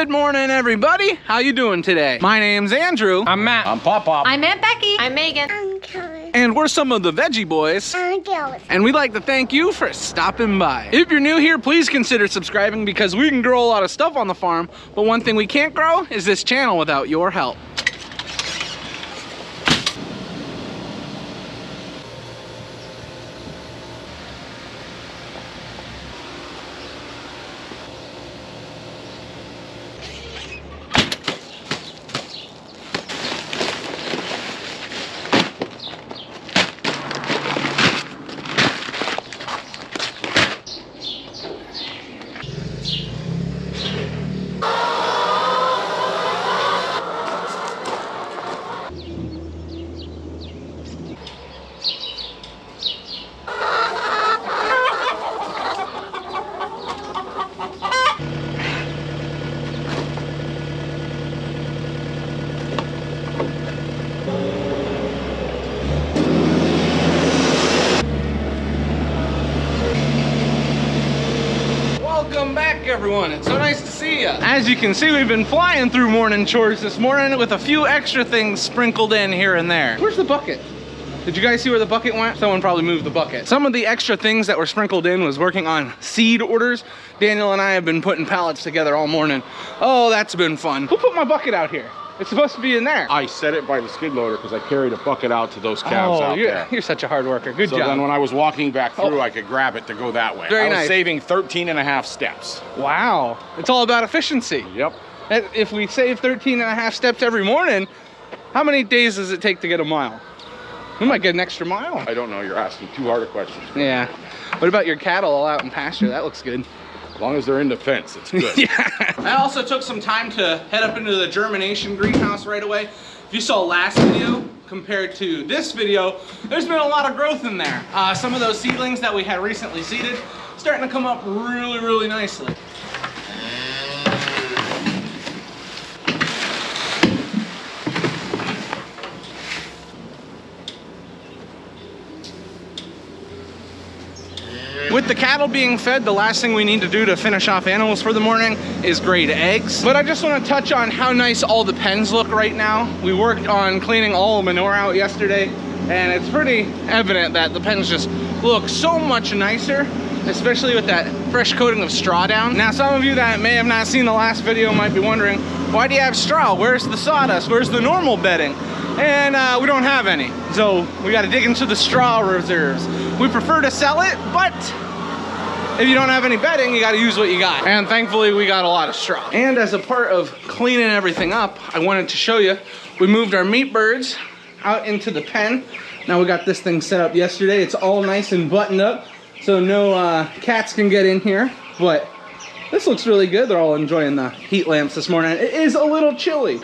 Good morning, everybody. How you doing today? My name's Andrew. I'm Matt. I'm Pop Pop. I'm Aunt Becky. I'm Megan. I'm Chores. And we're some of the Veggie boys. I'm Chores. And we'd like to thank you for stopping by. If you're new here, please consider subscribing because we can grow a lot of stuff on the farm, but one thing we can't grow is this channel without your help. Welcome back, everyone. It's so nice to see you. As you can see, we've been flying through morning chores this morning with a few extra things sprinkled in here and there. Where's the bucket? Did you guys see where the bucket went? Someone probably moved the bucket. Some of the extra things that were sprinkled in was working on seed orders. Daniel and I have been putting pallets together all morning. Oh, that's been fun. Who put my bucket out here? It's supposed to be in there. I set it by the skid loader because I carried a bucket out to those calves out there. You're such a hard worker. Good so job. Then when I was walking back through, I could grab it to go that way. Very I was nice. saving 13 and a half steps. Wow. It's all about efficiency. Yep. If we save 13 and a half steps every morning, how many days does it take to get a mile? We might get an extra mile. I don't know. You're asking too hard a question. Yeah. What about your cattle all out in pasture? That looks good. As long as they're in the fence, it's good. Yeah. I also took some time to head up into the germination greenhouse right away. If you saw last video compared to this video, there's been a lot of growth in there. Some of those seedlings that we had recently seeded starting to come up really, really nicely. With the cattle being fed, the last thing we need to do to finish off animals for the morning is grate eggs. But I just want to touch on how nice all the pens look right now. We worked on cleaning all the manure out yesterday, and it's pretty evident that the pens just look so much nicer, especially with that fresh coating of straw down. Now, some of you that may have not seen the last video might be wondering, why do you have straw? Where's the sawdust? Where's the normal bedding? And we don't have any. So we got to dig into the straw reserves. We prefer to sell it, but if you don't have any bedding, you got to use what you got. And thankfully, we got a lot of straw. And as a part of cleaning everything up, I wanted to show you, we moved our meat birds out into the pen. Now we got this thing set up yesterday. It's all nice and buttoned up, so no cats can get in here. But this looks really good. They're all enjoying the heat lamps this morning. It is a little chilly.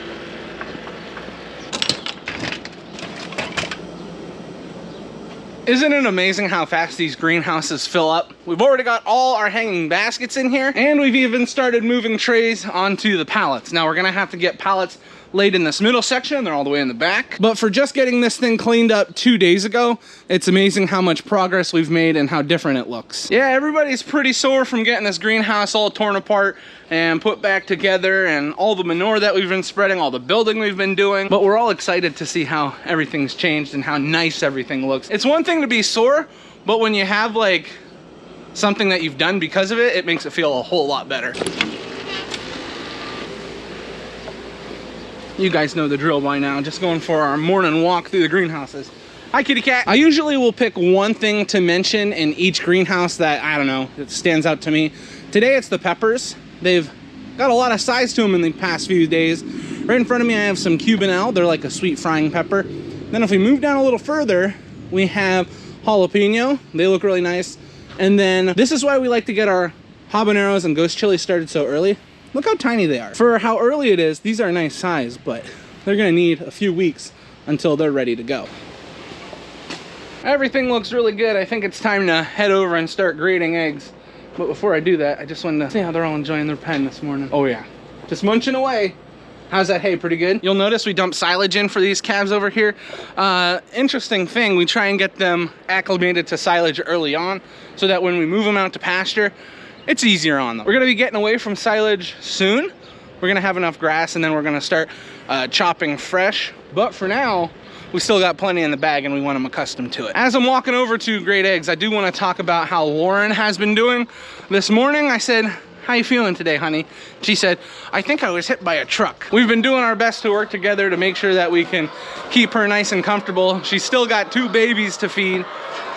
Isn't it amazing how fast these greenhouses fill up? We've already got all our hanging baskets in here, and we've even started moving trays onto the pallets. Now we're gonna have to get pallets laid in this middle section. They're all the way in the back. But for just getting this thing cleaned up 2 days ago, it's amazing how much progress we've made and how different it looks. Yeah, everybody's pretty sore from getting this greenhouse all torn apart and put back together, and all the manure that we've been spreading, all the building we've been doing. But we're all excited to see how everything's changed and how nice everything looks. It's one thing to be sore, but when you have like something that you've done because of it, it makes it feel a whole lot better. You guys know the drill by now. Just going for our morning walk through the greenhouses. Hi, kitty cat. I usually will pick one thing to mention in each greenhouse that, I don't know, it stands out to me. Today it's the peppers. They've got a lot of size to them in the past few days. Right in front of me I have some Cubanelle. They're like a sweet frying pepper. Then if we move down a little further, we have jalapeno. They look really nice. And then this is why we like to get our habaneros and ghost chili started so early. Look how tiny they are. For how early it is, these are a nice size, but they're gonna need a few weeks until they're ready to go. Everything looks really good. I think it's time to head over and start grating eggs. But before I do that, I just wanted to see how they're all enjoying their pen this morning. Oh yeah, just munching away. How's that hay? Pretty good? You'll notice we dump silage in for these calves over here. Interesting thing, we try and get them acclimated to silage early on so that when we move them out to pasture, it's easier on them. We're gonna be getting away from silage soon, we're gonna have enough grass, and then we're gonna start chopping fresh. But for now, we still got plenty in the bag and we want them accustomed to it. As I'm walking over to Great Eggs, I do want to talk about how Lauren has been doing. This morning I said, how you feeling today, honey? She said, I think I was hit by a truck. We've been doing our best to work together to make sure that we can keep her nice and comfortable. She's still got 2 babies to feed,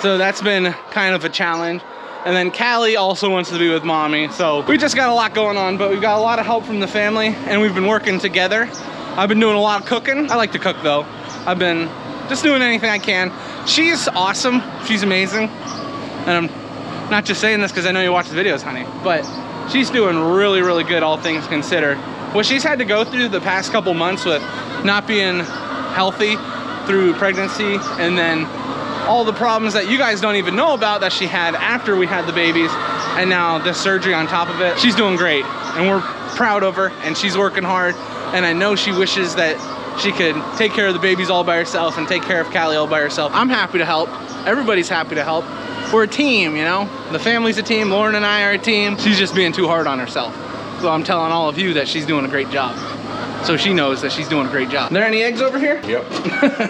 so that's been kind of a challenge. And then Callie also wants to be with mommy. So we just got a lot going on, but we've got a lot of help from the family and we've been working together. I've been doing a lot of cooking. I like to cook though. I've been just doing anything I can. She's awesome, she's amazing. And I'm not just saying this because I know you watch the videos, honey, but she's doing really, really good, all things considered. What she's had to go through the past couple months with not being healthy through pregnancy, and then all the problems that you guys don't even know about that she had after we had the babies, and now the surgery on top of it. She's doing great, and we're proud of her, and she's working hard, and I know she wishes that she could take care of the babies all by herself and take care of Callie all by herself. I'm happy to help. Everybody's happy to help. We're a team, you know? The family's a team, Lauren and I are a team. She's just being too hard on herself. So I'm telling all of you that she's doing a great job. So she knows that she's doing a great job. Are there any eggs over here? Yep.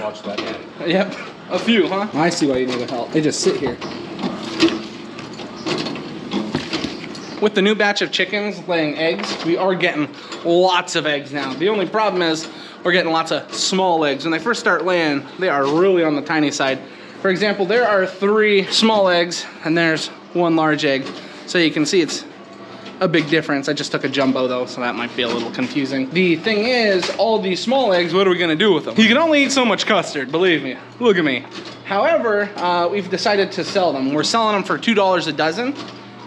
Watch that hand. Yep. A few, huh? I see why you need the help. They just sit here. With the new batch of chickens laying eggs, we are getting lots of eggs now. The only problem is we're getting lots of small eggs. When they first start laying, they are really on the tiny side. For example, there are 3 small eggs and there's 1 large egg. So you can see it's a big difference. I just took a jumbo though, so that might be a little confusing. The thing is, all these small eggs, what are we gonna do with them? You can only eat so much custard, believe me. Look at me. However, we've decided to sell them. We're selling them for $2 a dozen.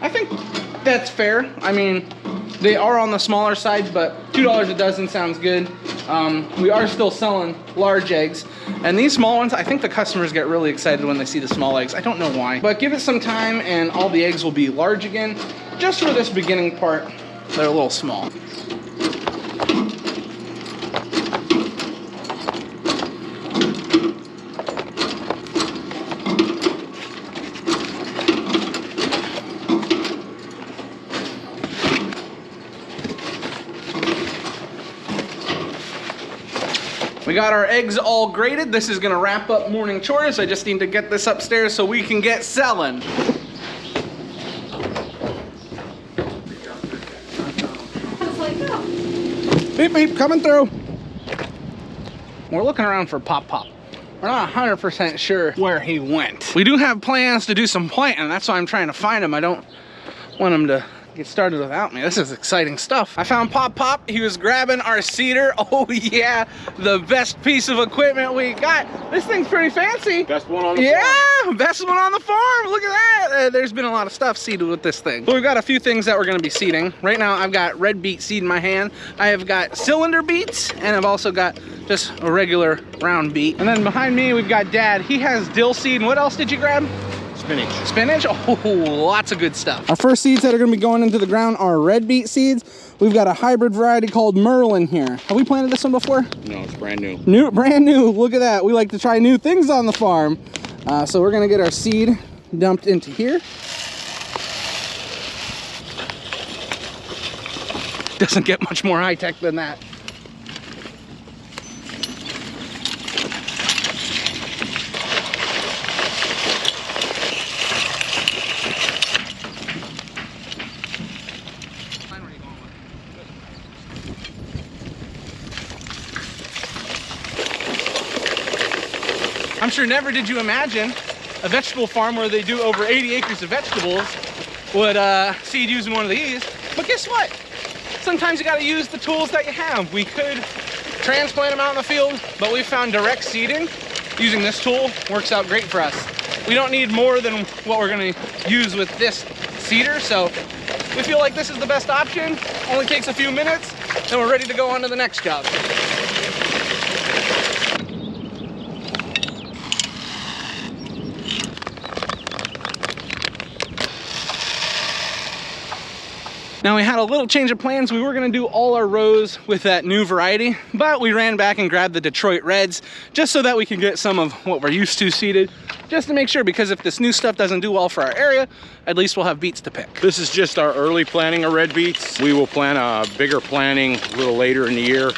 I think that's fair. I mean, they are on the smaller side, but $2 a dozen sounds good. We are still selling large eggs, and these small ones, I think the customers get really excited when they see the small eggs. I don't know why, but give it some time and all the eggs will be large again. Just for this beginning part, they're a little small. We got our eggs all grated. This is gonna wrap up morning chores. I just need to get this upstairs so we can get selling. Beep, beep, coming through. We're looking around for Pop Pop. We're not 100% sure where he went. We do have plans to do some planting. That's why I'm trying to find him. I don't want him to get started without me. This is exciting stuff. I found Pop Pop. He was grabbing our seeder. Oh yeah, the best piece of equipment we got. This thing's pretty fancy. Best one on the farm. Yeah, best one on the farm. Look at that. There's been a lot of stuff seeded with this thing. So we've got a few things that we're gonna be seeding. Right now I've got red beet seed in my hand. I have got cylinder beets, and I've also got just a regular round beet. And then behind me we've got Dad. He has dill seed. And what else did you grab? Spinach. Spinach? Oh, lots of good stuff. Our first seeds that are gonna be going into the ground are red beet seeds. We've got a hybrid variety called Merlin here. Have we planted this one before? No, it's brand new. Brand new, look at that. We like to try new things on the farm. So we're gonna get our seed dumped into here. Doesn't get much more high-tech than that. I'm sure never did you imagine a vegetable farm where they do over 80 acres of vegetables would seed using one of these. But guess what? Sometimes you gotta use the tools that you have. We could transplant them out in the field, but we found direct seeding using this tool works out great for us. We don't need more than what we're gonna use with this seeder, so we feel like this is the best option. Only takes a few minutes, and we're ready to go on to the next job. Now we had a little change of plans. We were gonna do all our rows with that new variety, but we ran back and grabbed the Detroit Reds just so that we can get some of what we're used to seeded, just to make sure, because if this new stuff doesn't do well for our area, at least we'll have beets to pick. This is just our early planting of red beets. We will plant a bigger planting a little later in the year.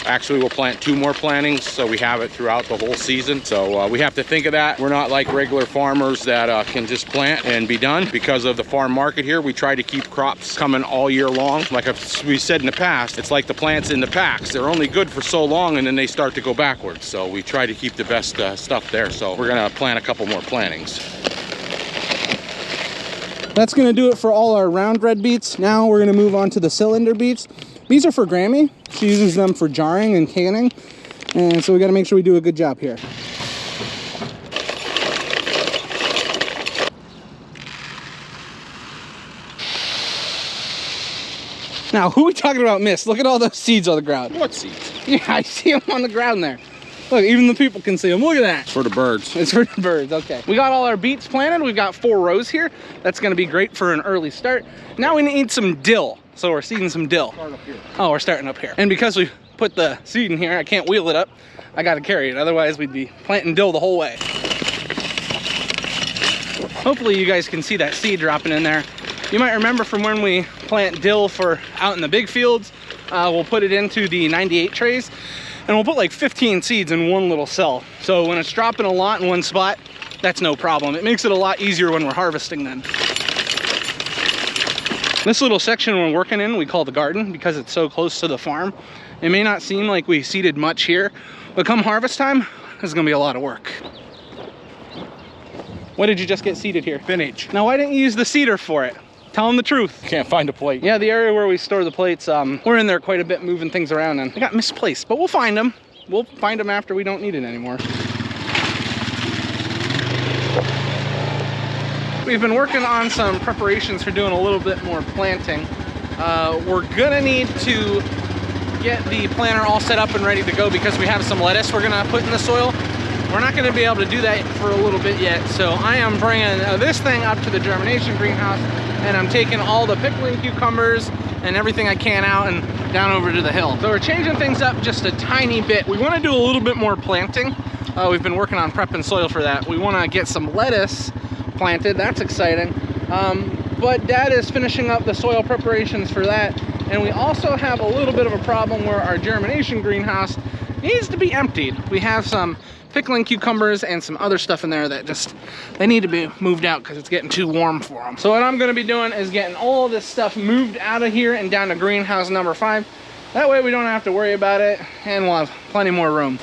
Actually, we'll plant 2 more plantings so we have it throughout the whole season. So we have to think of that. We're not like regular farmers that can just plant and be done. Because of the farm market here, we try to keep crops coming all year long. Like we said in the past, it's like the plants in the packs. They're only good for so long and then they start to go backwards. So we try to keep the best stuff there. So we're gonna plant a couple more plantings. That's gonna do it for all our round red beets. Now we're gonna move on to the cylinder beets. These are for Grammy. She uses them for jarring and canning. And so we gotta make sure we do a good job here. Now, who are we talking about missed? Look at all those seeds on the ground. What seeds? Yeah, I see them on the ground there. Look, even the people can see them. Look at that. It's for the birds. It's for the birds, okay. We got all our beets planted. We've got 4 rows here. That's gonna be great for an early start. Now we need some dill. So we're seeding some dill. Start up here. Oh, we're starting up here. And because we put the seed in here, I can't wheel it up. I gotta carry it. Otherwise, we'd be planting dill the whole way. Hopefully you guys can see that seed dropping in there. You might remember from when we plant dill for out in the big fields, we'll put it into the 98 trays. And we'll put like 15 seeds in one little cell. So when it's dropping a lot in one spot, that's no problem. It makes it a lot easier when we're harvesting then. This little section we're working in, we call the garden because it's so close to the farm. It may not seem like we seeded much here, but come harvest time, this is gonna be a lot of work. What did you just get seeded here? Spinach. Now, why didn't you use the seeder for it? Tell them the truth. Can't find a plate. Yeah, the area where we store the plates, we're in there quite a bit moving things around and they got misplaced, but we'll find them. We'll find them after we don't need it anymore. We've been working on some preparations for doing a little bit more planting. We're gonna need to get the planter all set up and ready to go because we have some lettuce we're gonna put in the soil. We're not gonna be able to do that for a little bit yet, so I am bringing this thing up to the germination greenhouse and I'm taking all the pickling cucumbers and everything I can out and down over to the hill. So we're changing things up just a tiny bit. We wanna do a little bit more planting. We've been working on prepping soil for that. We wanna get some lettuce planted, that's exciting. But Dad is finishing up the soil preparations for that. And we also have a little bit of a problem where our germination greenhouse needs to be emptied. We have some pickling cucumbers and some other stuff in there that just, they need to be moved out because it's getting too warm for them. So what I'm gonna be doing is getting all this stuff moved out of here and down to greenhouse number 5. That way we don't have to worry about it and we'll have plenty more room.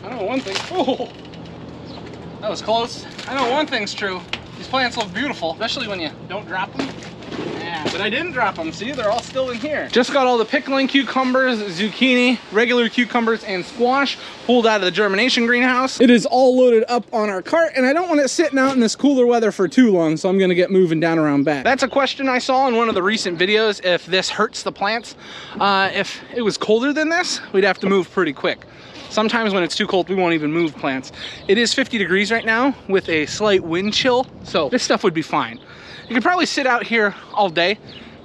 I know one thing, oh, that was close. I know one thing's true. These plants look beautiful, especially when you don't drop them. Yeah, but I didn't drop them. See, they're all still in here. Just got all the pickling cucumbers, zucchini, regular cucumbers, and squash pulled out of the germination greenhouse. It is all loaded up on our cart, and I don't want it sitting out in this cooler weather for too long, so I'm gonna get moving down around back. That's a question I saw in one of the recent videos, if this hurts the plants. If it was colder than this, we'd have to move pretty quick. Sometimes when it's too cold, we won't even move plants. It is 50 degrees right now with a slight wind chill, so this stuff would be fine. You could probably sit out here all day,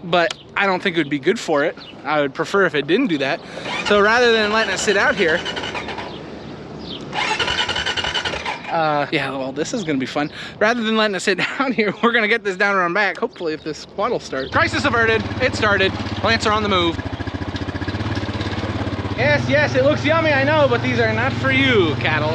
but I don't think it would be good for it. I would prefer if it didn't do that. So rather than letting it sit out here, yeah, well, this is gonna be fun. Rather than letting it sit down here, we're gonna get this down around back, hopefully if this quad will start. Crisis averted, it started. Plants are on the move. Yes, yes, it looks yummy, I know, but these are not for you, cattle.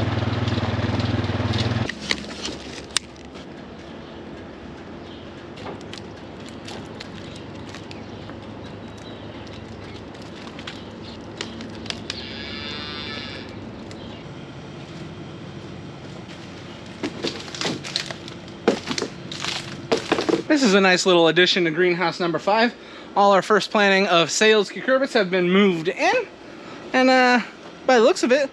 This is a nice little addition to greenhouse number 5. All our first planting of sales cucurbits have been moved in. And by the looks of it,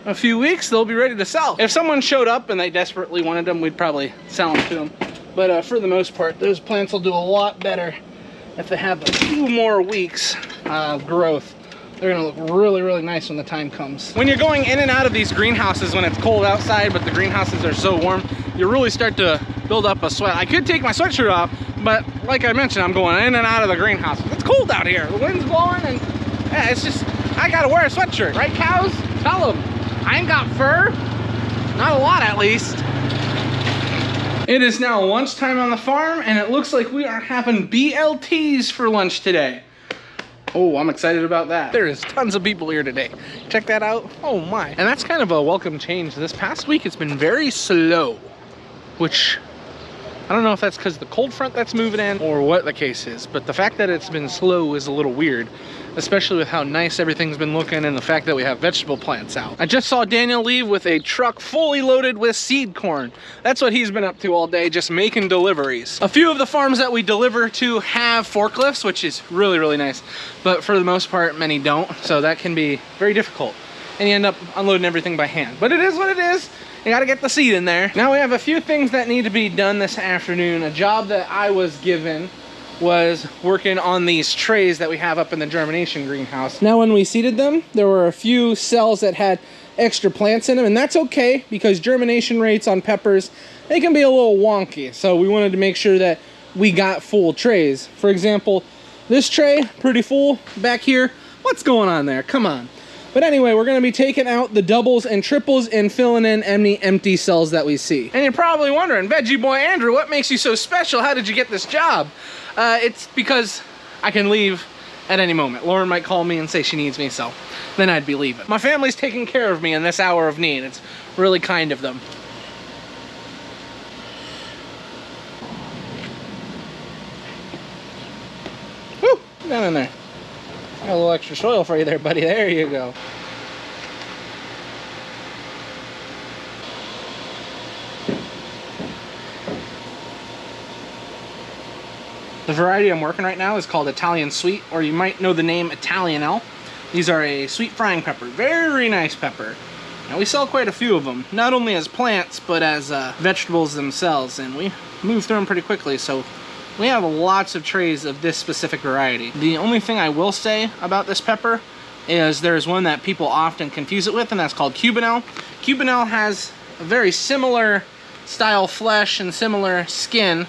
a few weeks, they'll be ready to sell. If someone showed up and they desperately wanted them, we'd probably sell them to them. But for the most part, those plants will do a lot better if they have a few more weeks of growth They're gonna look really, really nice when the time comes. When you're going in and out of these greenhouses when it's cold outside, but the greenhouses are so warm, you really start to build up a sweat. I could take my sweatshirt off, but like I mentioned, I'm going in and out of the greenhouse. It's cold out here. The wind's blowing, and yeah, it's just, I gotta wear a sweatshirt. Right, cows? Tell them. I ain't got fur. Not a lot, at least. It is now lunchtime on the farm, and it looks like we are having BLTs for lunch today. Oh, I'm excited about that. There is tons of people here today. Check that out. Oh my. And that's kind of a welcome change. This past week, it's been very slow, which I don't know if that's because the cold front that's moving in or what the case is, but the fact that it's been slow is a little weird, especially with how nice everything's been looking and the fact that we have vegetable plants out. I just saw Daniel leave with a truck fully loaded with seed corn. That's what he's been up to all day, just making deliveries. A few of the farms that we deliver to have forklifts, which is really, really nice, but for the most part, many don't, so that can be very difficult. And you end up unloading everything by hand. But it is what it is. You gotta get the seed in there. Now we have a few things that need to be done this afternoon. A job that I was given was working on these trays that we have up in the germination greenhouse. Now when we seeded them, there were a few cells that had extra plants in them, and that's okay because germination rates on peppers, they can be a little wonky. So we wanted to make sure that we got full trays. For example, this tray, pretty full back here. What's going on there? Come on. But anyway, we're gonna be taking out the doubles and triples and filling in any empty cells that we see. And you're probably wondering, Veggie Boy Andrew, what makes you so special? How did you get this job? It's because I can leave at any moment. Lauren might call me and say she needs me, so then I'd be leaving. My family's taking care of me in this hour of need. It's really kind of them. Woo, down in there. Got a little extra soil for you there, buddy. There you go. The variety I'm working right now is called Italian Sweet, or you might know the name Italianelle. These are a sweet frying pepper. Very nice pepper. Now we sell quite a few of them, not only as plants, but as vegetables themselves, and we move through them pretty quickly, so we have lots of trays of this specific variety. The only thing I will say about this pepper is there's one that people often confuse it with, and that's called Cubanelle. Cubanelle has a very similar style flesh and similar skin.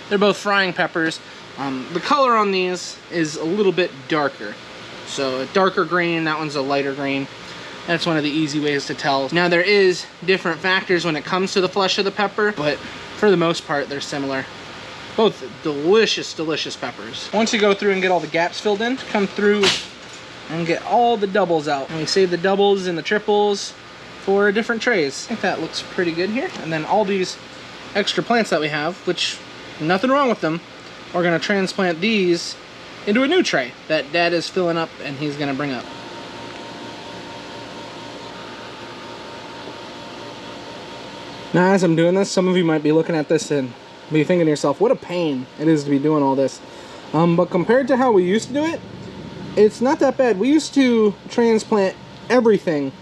They're both frying peppers. The color on these is a little bit darker. So a darker green, that one's a lighter green. That's one of the easy ways to tell. Now there is different factors when it comes to the flesh of the pepper, but for the most part, they're similar. Both delicious, delicious peppers. Once you go through and get all the gaps filled in, come through and get all the doubles out. And we save the doubles and the triples for different trays. I think that looks pretty good here. And then all these extra plants that we have, which nothing wrong with them, we're gonna transplant these into a new tray that Dad is filling up and he's gonna bring up. Now as I'm doing this, some of you might be looking at this and be thinking to yourself, what a pain it is to be doing all this. But compared to how we used to do it, it's not that bad. We used to transplant everything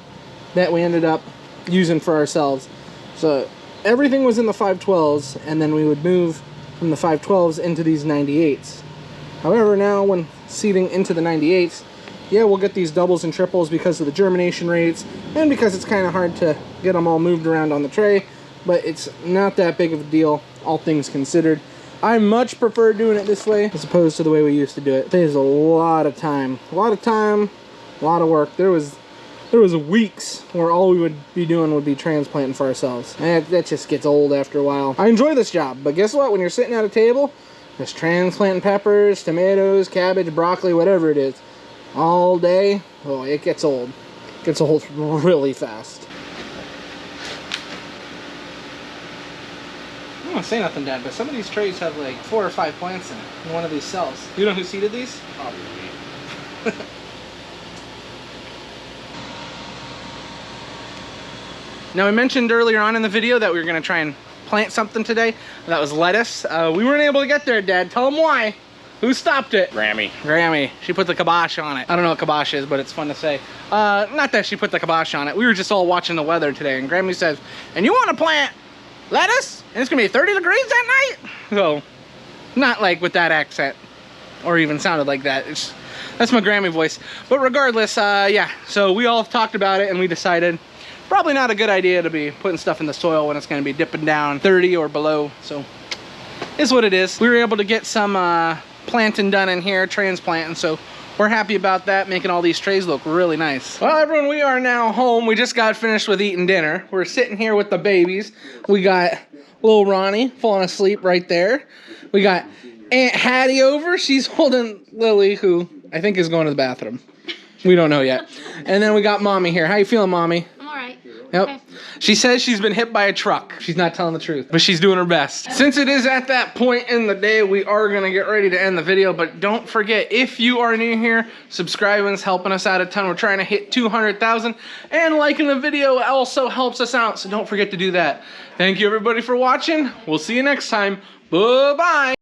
that we ended up using for ourselves. So everything was in the 512s, and then we would move from the 512s into these 98s. However, now when seeding into the 98s, yeah, we'll get these doubles and triples because of the germination rates and because it's kind of hard to get them all moved around on the tray, but it's not that big of a deal, all things considered. I much prefer doing it this way as opposed to the way we used to do it. It saves a lot of time. A lot of work. There was weeks where all we would be doing would be transplanting for ourselves. And that just gets old after a while. I enjoy this job, but guess what? When you're sitting at a table, just transplanting peppers, tomatoes, cabbage, broccoli, whatever it is, all day, oh, it gets old. It gets old really fast. I don't want to say nothing, Dad, but some of these trays have like 4 or 5 plants in it, in one of these cells. You know who seeded these? Probably me. Now, I mentioned earlier on in the video that we were going to try and plant something today. That was lettuce. We weren't able to get there, Dad. Tell them why. Who stopped it? Grammy. Grammy. She put the kibosh on it. I don't know what kibosh is, but it's fun to say. Not that she put the kibosh on it. We were just all watching the weather today, and Grammy says, and you want to plant lettuce? And it's going to be 30 degrees that night? So, not like with that accent, or even sounded like that. That's my Grammy voice. But regardless, yeah, so we all talked about it and we decided probably not a good idea to be putting stuff in the soil when it's going to be dipping down 30 or below. So is what it is. We were able to get some planting done in here, transplanting, so we're happy about that, making all these trays look really nice. Well, everyone, we are now home. We just got finished with eating dinner. We're sitting here with the babies. We got little Ronnie falling asleep right there. We got Aunt Hattie over. She's holding Lily, who I think is going to the bathroom. We don't know yet. And then we got Mommy here. How you feeling, Mommy? I'm all right. Yep. Okay. She says she's been hit by a truck. She's not telling the truth, but she's doing her best. Since it is at that point in the day, we are gonna get ready to end the video, but don't forget, if you are new here, subscribing is helping us out a ton. We're trying to hit 200,000, and liking the video also helps us out, so don't forget to do that. Thank you everybody for watching. We'll see you next time. Bye-bye.